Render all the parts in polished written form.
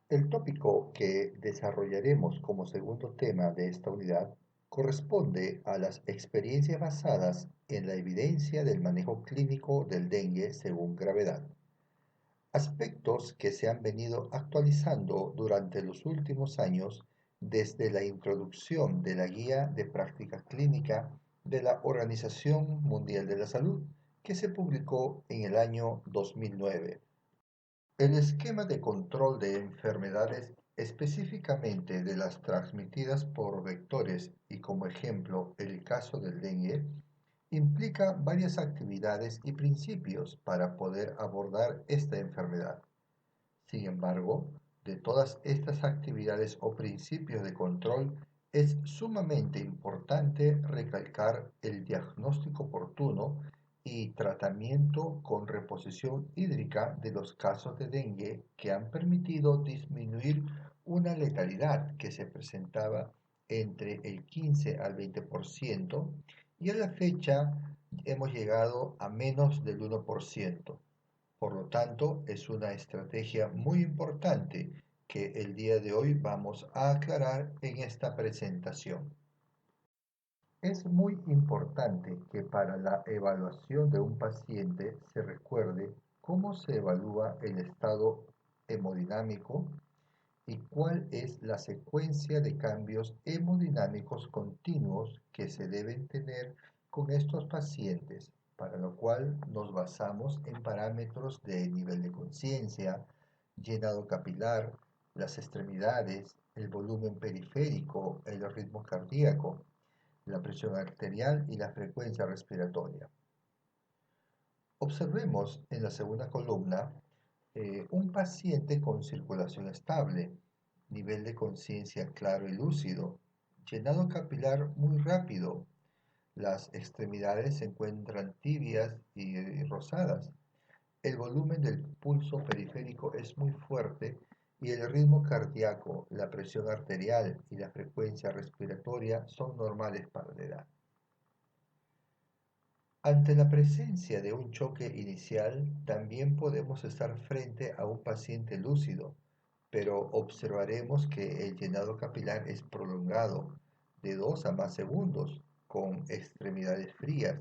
El tópico que desarrollaremos como segundo tema de esta unidad corresponde a las experiencias basadas en la evidencia del manejo clínico del dengue según gravedad, aspectos que se han venido actualizando durante los últimos años desde la introducción de la Guía de Práctica Clínica de la Organización Mundial de la Salud, que se publicó en el año 2009. El esquema de control de enfermedades, específicamente de las transmitidas por vectores y como ejemplo el caso del dengue, implica varias actividades y principios para poder abordar esta enfermedad. Sin embargo, de todas estas actividades o principios de control, es sumamente importante recalcar el diagnóstico oportuno y tratamiento con reposición hídrica de los casos de dengue que han permitido disminuir una letalidad que se presentaba entre el 15 al 20% y a la fecha hemos llegado a menos del 1%. Por lo tanto, es una estrategia muy importante que el día de hoy vamos a aclarar en esta presentación. Es muy importante que para la evaluación de un paciente se recuerde cómo se evalúa el estado hemodinámico y cuál es la secuencia de cambios hemodinámicos continuos que se deben tener con estos pacientes, para lo cual nos basamos en parámetros de nivel de conciencia, llenado capilar, las extremidades, el volumen periférico, el ritmo cardíaco, la presión arterial y la frecuencia respiratoria. Observemos en la segunda columna un paciente con circulación estable, nivel de conciencia claro y lúcido, llenado capilar muy rápido, las extremidades se encuentran tibias y rosadas, el volumen del pulso periférico es muy fuerte y el ritmo cardíaco, la presión arterial y la frecuencia respiratoria son normales para la edad. Ante la presencia de un choque inicial, también podemos estar frente a un paciente lúcido, pero observaremos que el llenado capilar es prolongado, de 2 a más segundos, con extremidades frías.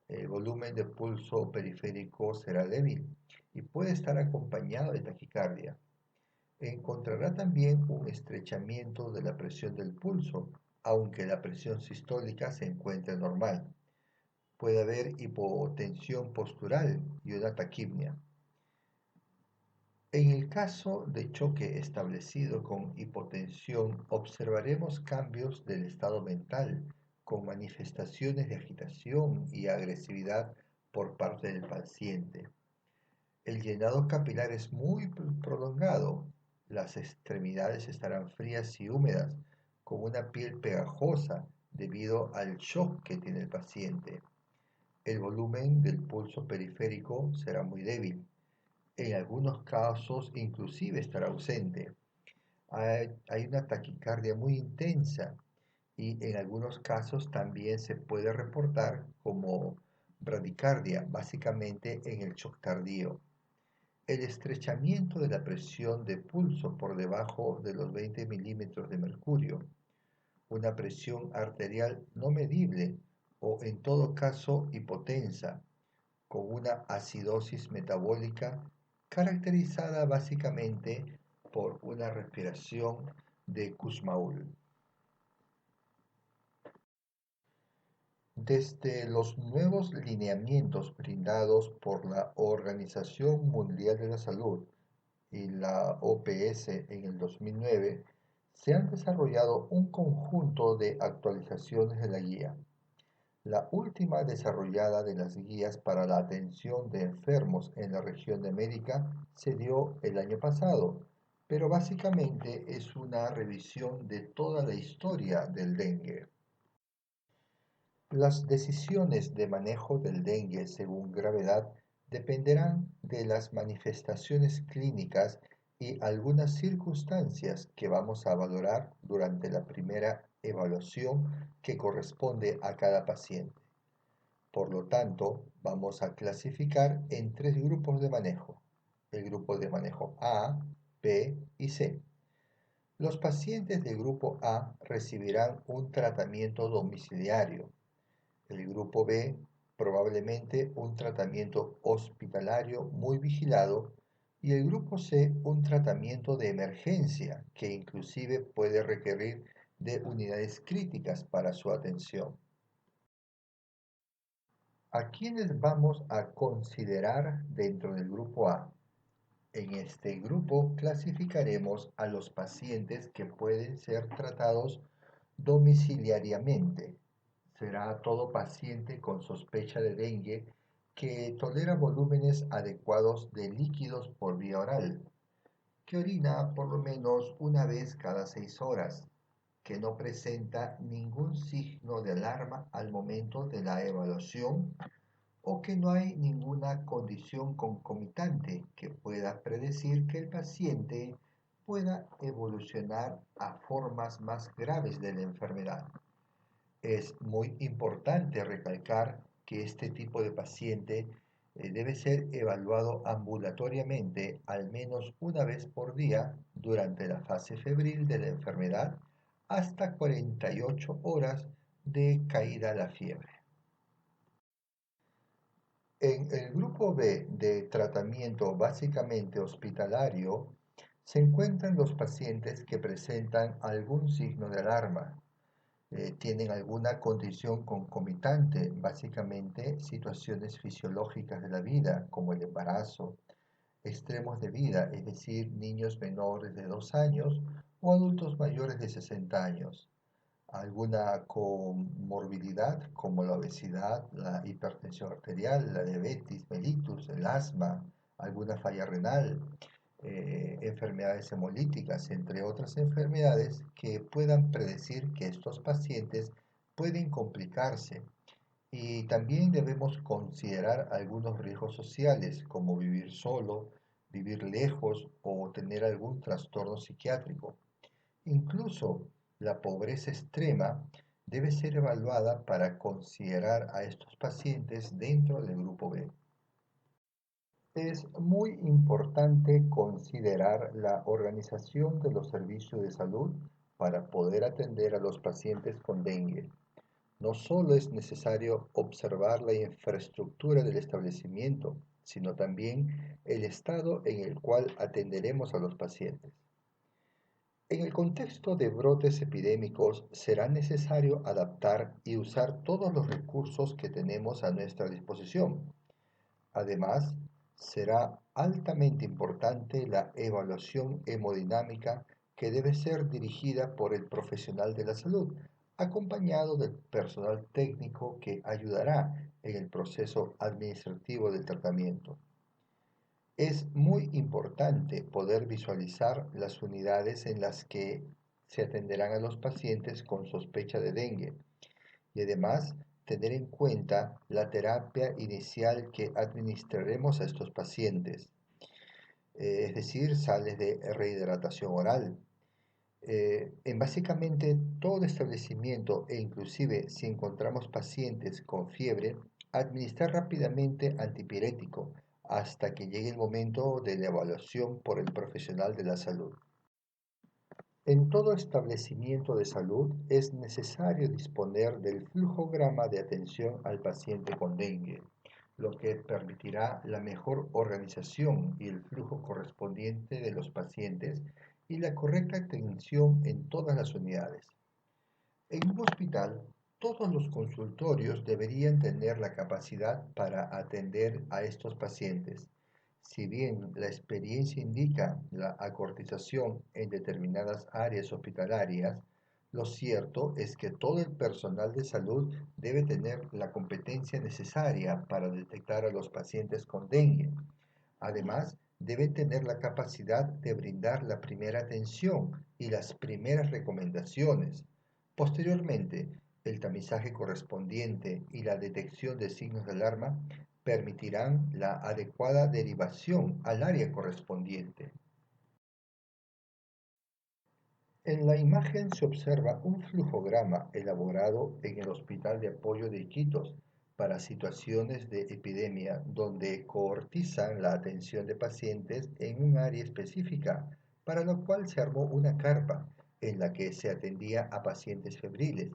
El volumen de pulso periférico será débil y puede estar acompañado de taquicardia. Encontrará también un estrechamiento de la presión del pulso, aunque la presión sistólica se encuentre normal. Puede haber hipotensión postural y una taquipnia. En el caso de choque establecido con hipotensión, observaremos cambios del estado mental, con manifestaciones de agitación y agresividad por parte del paciente. El llenado capilar es muy prolongado, las extremidades estarán frías y húmedas, con una piel pegajosa debido al shock que tiene el paciente. El volumen del pulso periférico será muy débil. En algunos casos inclusive estará ausente. Hay una taquicardia muy intensa y en algunos casos también se puede reportar como bradicardia, básicamente en el shock tardío. El estrechamiento de la presión de pulso por debajo de los 20 milímetros de mercurio, una presión arterial no medible o en todo caso hipotensa, con una acidosis metabólica caracterizada básicamente por una respiración de Kussmaul. Desde los nuevos lineamientos brindados por la Organización Mundial de la Salud y la OPS en el 2009, se han desarrollado un conjunto de actualizaciones de la guía. La última desarrollada de las guías para la atención de enfermos en la región de América se dio el año pasado, pero básicamente es una revisión de toda la historia del dengue. Las decisiones de manejo del dengue según gravedad dependerán de las manifestaciones clínicas y algunas circunstancias que vamos a valorar durante la primera evaluación que corresponde a cada paciente. Por lo tanto, vamos a clasificar en tres grupos de manejo. El grupo de manejo A, B y C. Los pacientes del grupo A recibirán un tratamiento domiciliario. El grupo B probablemente un tratamiento hospitalario muy vigilado y el grupo C un tratamiento de emergencia que inclusive puede requerir de unidades críticas para su atención. ¿A quiénes vamos a considerar dentro del grupo A? En este grupo clasificaremos a los pacientes que pueden ser tratados domiciliariamente. Será todo paciente con sospecha de dengue que tolera volúmenes adecuados de líquidos por vía oral, que orina por lo menos una vez cada 6 horas, que no presenta ningún signo de alarma al momento de la evaluación o que no hay ninguna condición concomitante que pueda predecir que el paciente pueda evolucionar a formas más graves de la enfermedad. Es muy importante recalcar que este tipo de paciente debe ser evaluado ambulatoriamente al menos una vez por día durante la fase febril de la enfermedad hasta 48 horas de caída la fiebre. En el grupo B de tratamiento básicamente hospitalario se encuentran los pacientes que presentan algún signo de alarma, tienen alguna condición concomitante, básicamente situaciones fisiológicas de la vida, como el embarazo, extremos de vida, es decir, niños menores de 2 años o adultos mayores de 60 años, alguna comorbilidad como la obesidad, la hipertensión arterial, la diabetes mellitus, el asma, alguna falla renal, enfermedades hemolíticas, entre otras enfermedades que puedan predecir que estos pacientes pueden complicarse. Y también debemos considerar algunos riesgos sociales como vivir solo, vivir lejos o tener algún trastorno psiquiátrico. Incluso la pobreza extrema debe ser evaluada para considerar a estos pacientes dentro del grupo B. Es muy importante considerar la organización de los servicios de salud para poder atender a los pacientes con dengue. No solo es necesario observar la infraestructura del establecimiento, sino también el estado en el cual atenderemos a los pacientes. En el contexto de brotes epidémicos será necesario adaptar y usar todos los recursos que tenemos a nuestra disposición. Además, será altamente importante la evaluación hemodinámica que debe ser dirigida por el profesional de la salud, acompañado del personal técnico que ayudará en el proceso administrativo del tratamiento. Es muy importante poder visualizar las unidades en las que se atenderán a los pacientes con sospecha de dengue y además tener en cuenta la terapia inicial que administraremos a estos pacientes, es decir, sales de rehidratación oral. En básicamente todo establecimiento e inclusive si encontramos pacientes con fiebre, administrar rápidamente antipirético hasta que llegue el momento de la evaluación por el profesional de la salud. En todo establecimiento de salud es necesario disponer del flujograma de atención al paciente con dengue, lo que permitirá la mejor organización y el flujo correspondiente de los pacientes y la correcta atención en todas las unidades. En un hospital, todos los consultorios deberían tener la capacidad para atender a estos pacientes. Si bien la experiencia indica la acortización en determinadas áreas hospitalarias, lo cierto es que todo el personal de salud debe tener la competencia necesaria para detectar a los pacientes con dengue. Además, deben tener la capacidad de brindar la primera atención y las primeras recomendaciones. Posteriormente, el tamizaje correspondiente y la detección de signos de alarma permitirán la adecuada derivación al área correspondiente. En la imagen se observa un flujograma elaborado en el Hospital de Apoyo de Iquitos para situaciones de epidemia donde coortizan la atención de pacientes en un área específica para lo cual se armó una carpa en la que se atendía a pacientes febriles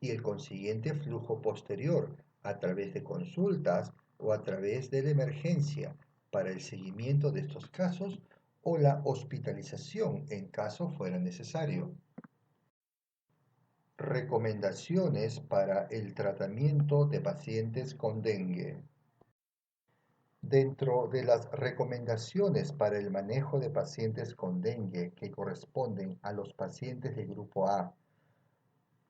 y el consiguiente flujo posterior a través de consultas o a través de la emergencia para el seguimiento de estos casos o la hospitalización en caso fuera necesario. Recomendaciones para el tratamiento de pacientes con dengue. Dentro de las recomendaciones para el manejo de pacientes con dengue que corresponden a los pacientes de grupo A,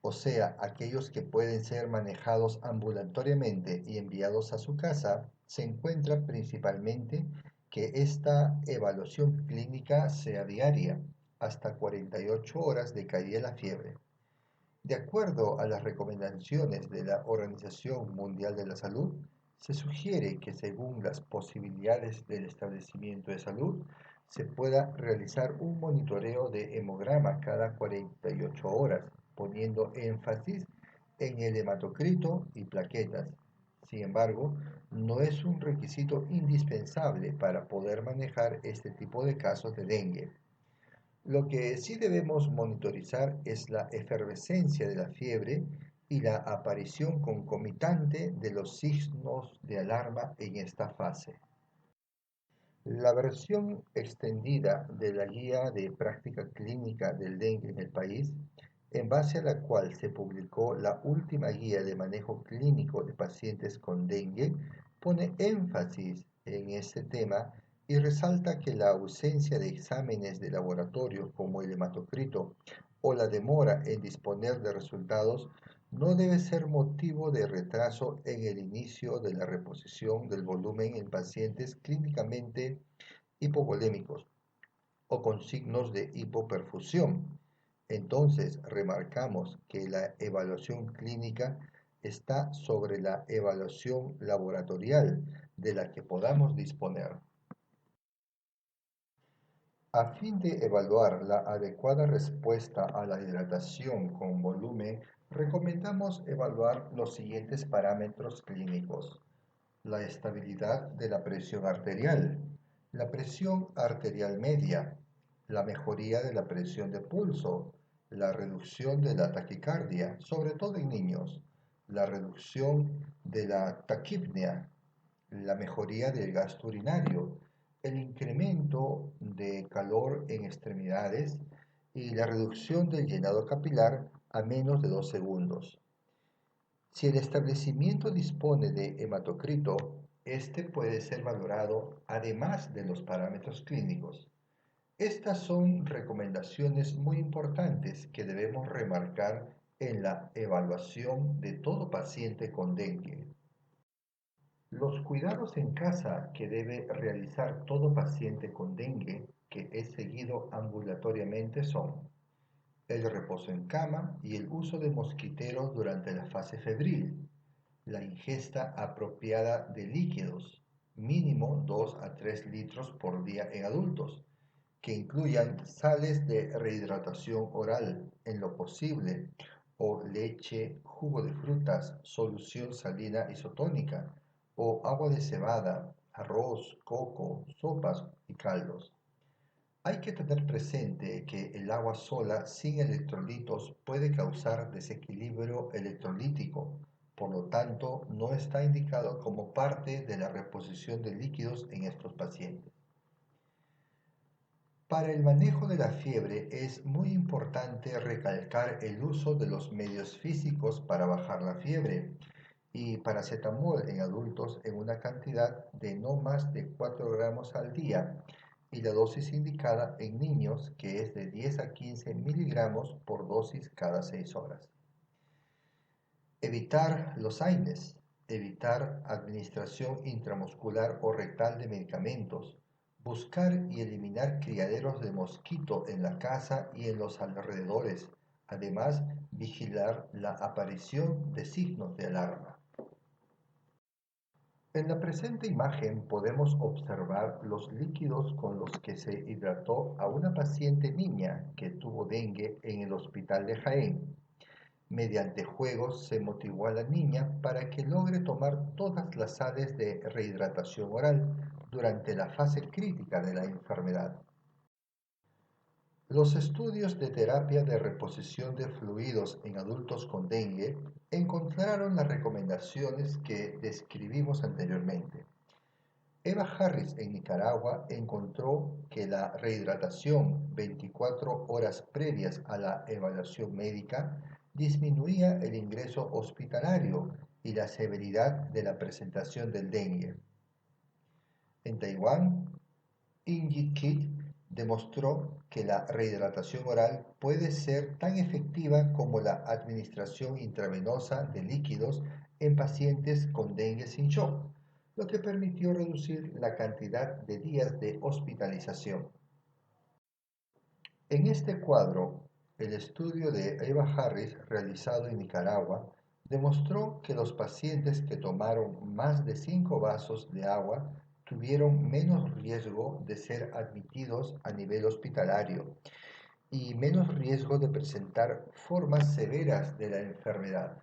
o sea, aquellos que pueden ser manejados ambulatoriamente y enviados a su casa, se encuentra principalmente que esta evaluación clínica sea diaria, hasta 48 horas de caída la fiebre. De acuerdo a las recomendaciones de la Organización Mundial de la Salud, se sugiere que según las posibilidades del establecimiento de salud, se pueda realizar un monitoreo de hemograma cada 48 horas, poniendo énfasis en el hematocrito y plaquetas. Sin embargo, no es un requisito indispensable para poder manejar este tipo de casos de dengue. Lo que sí debemos monitorizar es la efervescencia de la fiebre y la aparición concomitante de los signos de alarma en esta fase. La versión extendida de la Guía de Práctica Clínica del Dengue en el país, en base a la cual se publicó la última guía de manejo clínico de pacientes con dengue, pone énfasis en este tema y resalta que la ausencia de exámenes de laboratorio como el hematocrito o la demora en disponer de resultados no debe ser motivo de retraso en el inicio de la reposición del volumen en pacientes clínicamente hipovolémicos o con signos de hipoperfusión. Entonces, remarcamos que la evaluación clínica está sobre la evaluación laboratorial de la que podamos disponer. A fin de evaluar la adecuada respuesta a la hidratación con volumen, recomendamos evaluar los siguientes parámetros clínicos: la estabilidad de la presión arterial, la presión arterial media, la mejoría de la presión de pulso, la reducción de la taquicardia, sobre todo en niños, la reducción de la taquipnea, la mejoría del gasto urinario, el incremento de calor en extremidades y la reducción del llenado capilar a menos de 2 segundos. Si el establecimiento dispone de hematocrito, este puede ser valorado además de los parámetros clínicos. Estas son recomendaciones muy importantes que debemos remarcar en la evaluación de todo paciente con dengue. Los cuidados en casa que debe realizar todo paciente con dengue que es seguido ambulatoriamente son el reposo en cama y el uso de mosquiteros durante la fase febril, la ingesta apropiada de líquidos, mínimo 2 a 3 litros por día en adultos, que incluyan sales de rehidratación oral en lo posible, o leche, jugo de frutas, solución salina isotónica, o agua de cebada, arroz, coco, sopas y caldos. Hay que tener presente que el agua sola sin electrolitos puede causar desequilibrio electrolítico, por lo tanto no está indicado como parte de la reposición de líquidos en estos pacientes. Para el manejo de la fiebre es muy importante recalcar el uso de los medios físicos para bajar la fiebre y paracetamol en adultos en una cantidad de no más de 4 gramos al día y la dosis indicada en niños que es de 10 a 15 miligramos por dosis cada 6 horas. Evitar los AINES, evitar administración intramuscular o rectal de medicamentos, buscar y eliminar criaderos de mosquito en la casa y en los alrededores, además vigilar la aparición de signos de alarma. En la presente imagen podemos observar los líquidos con los que se hidrató a una paciente niña que tuvo dengue en el hospital de Jaén. Mediante juegos se motivó a la niña para que logre tomar todas las sales de rehidratación oral durante la fase crítica de la enfermedad. Los estudios de terapia de reposición de fluidos en adultos con dengue encontraron las recomendaciones que describimos anteriormente. Eva Harris en Nicaragua encontró que la rehidratación 24 horas previas a la evaluación médica disminuía el ingreso hospitalario y la severidad de la presentación del dengue. En Taiwán, Ingi Kit demostró que la rehidratación oral puede ser tan efectiva como la administración intravenosa de líquidos en pacientes con dengue sin shock, lo que permitió reducir la cantidad de días de hospitalización. En este cuadro, el estudio de Eva Harris realizado en Nicaragua demostró que los pacientes que tomaron más de 5 vasos de agua tuvieron menos riesgo de ser admitidos a nivel hospitalario y menos riesgo de presentar formas severas de la enfermedad.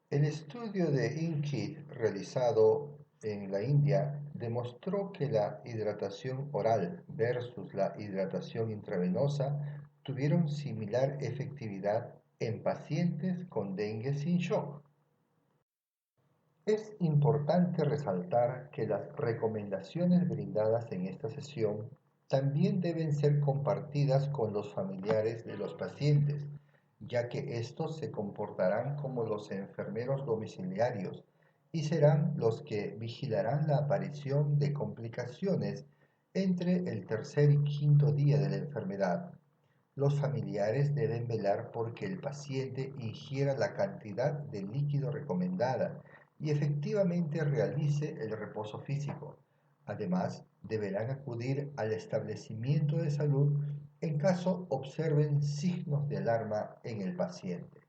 El estudio de INKID realizado en la India demostró que la hidratación oral versus la hidratación intravenosa tuvieron similar efectividad en pacientes con dengue sin shock. Es importante resaltar que las recomendaciones brindadas en esta sesión también deben ser compartidas con los familiares de los pacientes, ya que estos se comportarán como los enfermeros domiciliarios y serán los que vigilarán la aparición de complicaciones entre el tercer y quinto día de la enfermedad. Los familiares deben velar porque el paciente ingiera la cantidad de líquido recomendada y efectivamente realice el reposo físico. Además, deberán acudir al establecimiento de salud en caso observen signos de alarma en el paciente.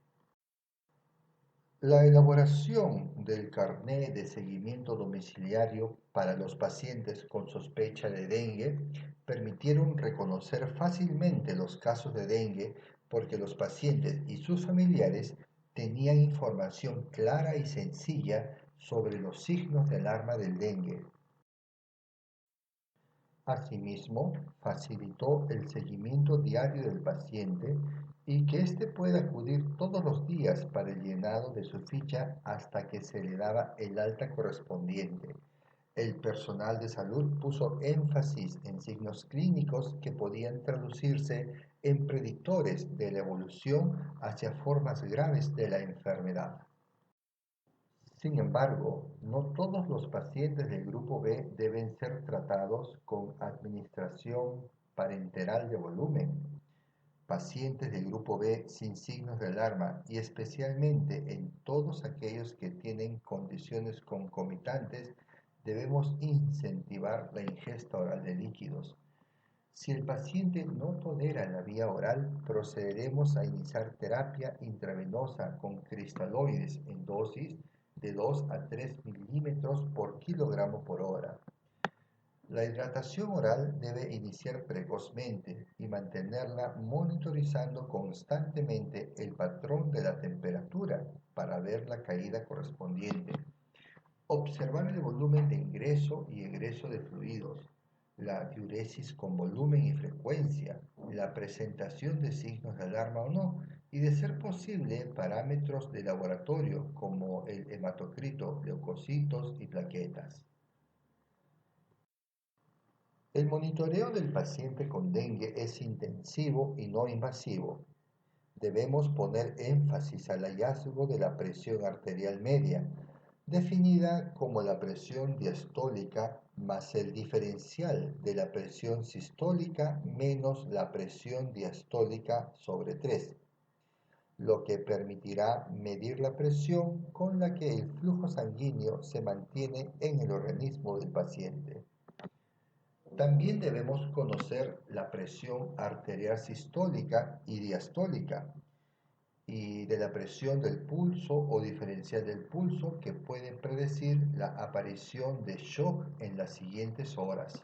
La elaboración del carné de seguimiento domiciliario para los pacientes con sospecha de dengue permitieron reconocer fácilmente los casos de dengue porque los pacientes y sus familiares tenían información clara y sencilla sobre los signos de alarma del dengue. Asimismo, facilitó el seguimiento diario del paciente y que éste pueda acudir todos los días para el llenado de su ficha hasta que se le daba el alta correspondiente. El personal de salud puso énfasis en signos clínicos que podían traducirse en predictores de la evolución hacia formas graves de la enfermedad. Sin embargo, no todos los pacientes del grupo B deben ser tratados con administración parenteral de volumen. Pacientes del grupo B sin signos de alarma y especialmente en todos aquellos que tienen condiciones concomitantes, debemos incentivar la ingesta oral de líquidos. Si el paciente no tolera la vía oral, procederemos a iniciar terapia intravenosa con cristaloides en dosis de 2 a 3 milímetros por kilogramo por hora. La hidratación oral debe iniciar precozmente y mantenerla monitorizando constantemente el patrón de la temperatura para ver la caída correspondiente. Observar el volumen de ingreso y egreso de fluidos, la diuresis con volumen y frecuencia, la presentación de signos de alarma o no, y de ser posible parámetros de laboratorio como el hematocrito, leucocitos y plaquetas. El monitoreo del paciente con dengue es intensivo y no invasivo. Debemos poner énfasis al hallazgo de la presión arterial media, definida como la presión diastólica más el diferencial de la presión sistólica menos la presión diastólica sobre 3, lo que permitirá medir la presión con la que el flujo sanguíneo se mantiene en el organismo del paciente. También debemos conocer la presión arterial sistólica y diastólica y de la presión del pulso o diferencial del pulso que pueden predecir la aparición de shock en las siguientes horas.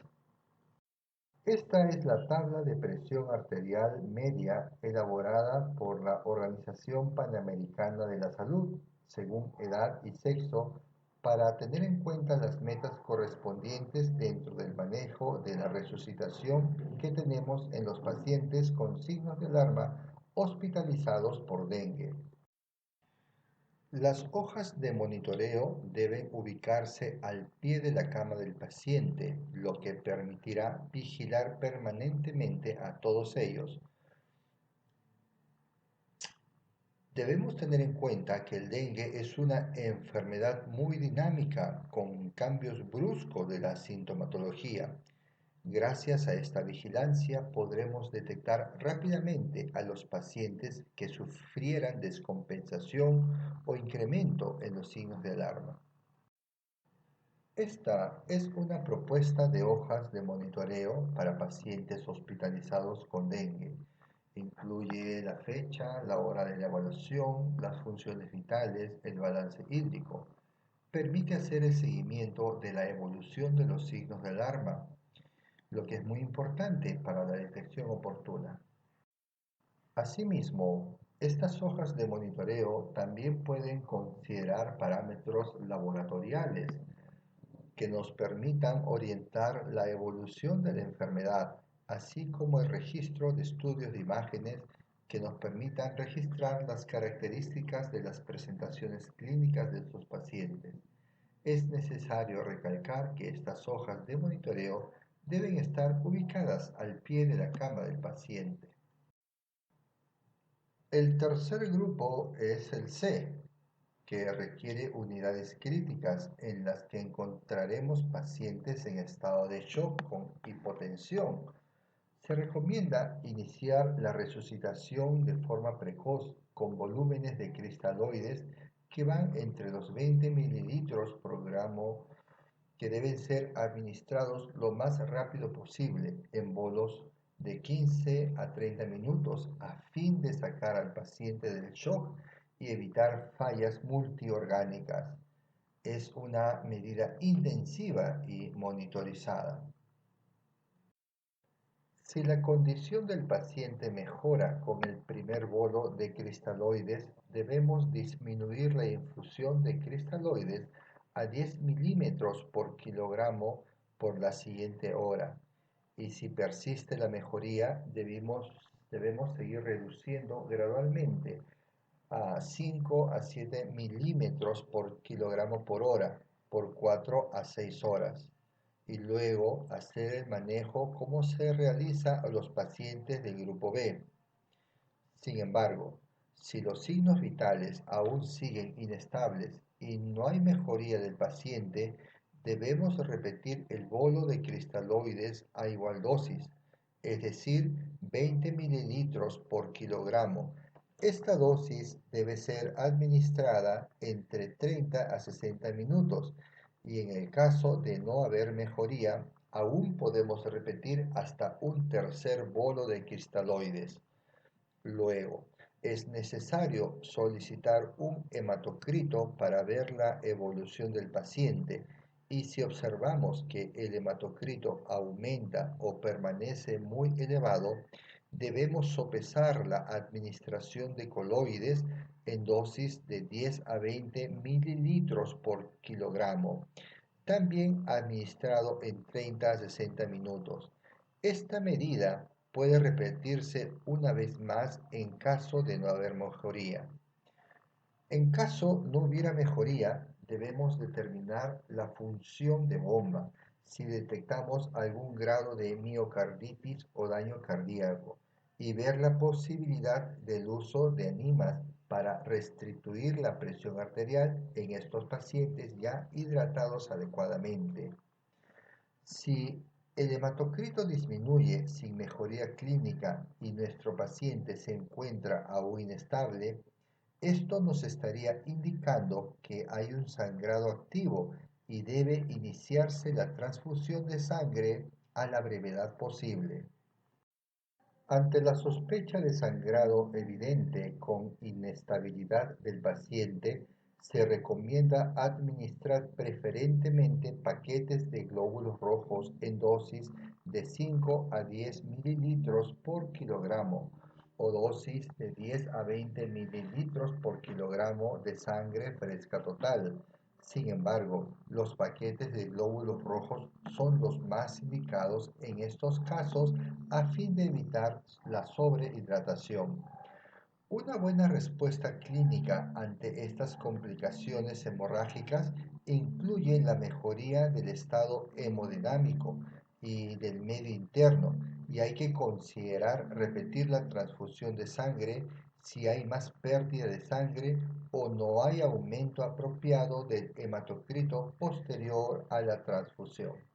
Esta es la tabla de presión arterial media elaborada por la Organización Panamericana de la Salud según edad y sexo para tener en cuenta las metas correspondientes dentro del manejo de la resucitación que tenemos en los pacientes con signos de alarma hospitalizados por dengue. Las hojas de monitoreo deben ubicarse al pie de la cama del paciente, lo que permitirá vigilar permanentemente a todos ellos. Debemos tener en cuenta que el dengue es una enfermedad muy dinámica, con cambios bruscos de la sintomatología. Gracias a esta vigilancia podremos detectar rápidamente a los pacientes que sufrieran descompensación o incremento en los signos de alarma. Esta es una propuesta de hojas de monitoreo para pacientes hospitalizados con dengue. Incluye la fecha, la hora de la evaluación, las funciones vitales, el balance hídrico. Permite hacer el seguimiento de la evolución de los signos de alarma, lo que es muy importante para la detección oportuna. Asimismo, estas hojas de monitoreo también pueden considerar parámetros laboratoriales que nos permitan orientar la evolución de la enfermedad, así como el registro de estudios de imágenes que nos permitan registrar las características de las presentaciones clínicas de estos pacientes. Es necesario recalcar que estas hojas de monitoreo deben estar ubicadas al pie de la cama del paciente. El tercer grupo es el C, que requiere unidades críticas en las que encontraremos pacientes en estado de shock con hipotensión. Se recomienda iniciar la resucitación de forma precoz con volúmenes de cristaloides que van entre los 20 mililitros por gramo, que deben ser administrados lo más rápido posible en bolos de 15 a 30 minutos a fin de sacar al paciente del shock y evitar fallas multiorgánicas. Es una medida intensiva y monitorizada. Si la condición del paciente mejora con el primer bolo de cristaloides, debemos disminuir la infusión de cristaloides a 10 milímetros por kilogramo por la siguiente hora. Y si persiste la mejoría, debemos seguir reduciendo gradualmente a 5 a 7 milímetros por kilogramo por hora por 4 a 6 horas y luego hacer el manejo como se realiza a los pacientes del grupo B. Sin embargo, si los signos vitales aún siguen inestables y no hay mejoría del paciente, debemos repetir el bolo de cristaloides a igual dosis, es decir, 20 mililitros por kilogramo. Esta dosis debe ser administrada entre 30 a 60 minutos y en el caso de no haber mejoría, aún podemos repetir hasta un tercer bolo de cristaloides. Luego, es necesario solicitar un hematocrito para ver la evolución del paciente y si observamos que el hematocrito aumenta o permanece muy elevado, debemos sopesar la administración de coloides en dosis de 10 a 20 mililitros por kilogramo, también administrado en 30 a 60 minutos. Esta medida puede repetirse una vez más en caso de no haber mejoría. En caso no hubiera mejoría, debemos determinar la función de bomba si detectamos algún grado de miocarditis o daño cardíaco y ver la posibilidad del uso de enemas para restituir la presión arterial en estos pacientes ya hidratados adecuadamente. Si el hematocrito disminuye sin mejoría clínica y nuestro paciente se encuentra aún inestable, esto nos estaría indicando que hay un sangrado activo y debe iniciarse la transfusión de sangre a la brevedad posible. Ante la sospecha de sangrado evidente con inestabilidad del paciente, se recomienda administrar preferentemente paquetes de glóbulos rojos en dosis de 5 a 10 mililitros por kilogramo o dosis de 10 a 20 mililitros por kilogramo de sangre fresca total, Sin embargo, los paquetes de glóbulos rojos son los más indicados en estos casos a fin de evitar la sobrehidratación. Una buena respuesta clínica ante estas complicaciones hemorrágicas incluye la mejoría del estado hemodinámico y del medio interno, y hay que considerar repetir la transfusión de sangre si hay más pérdida de sangre o no hay aumento apropiado del hematocrito posterior a la transfusión.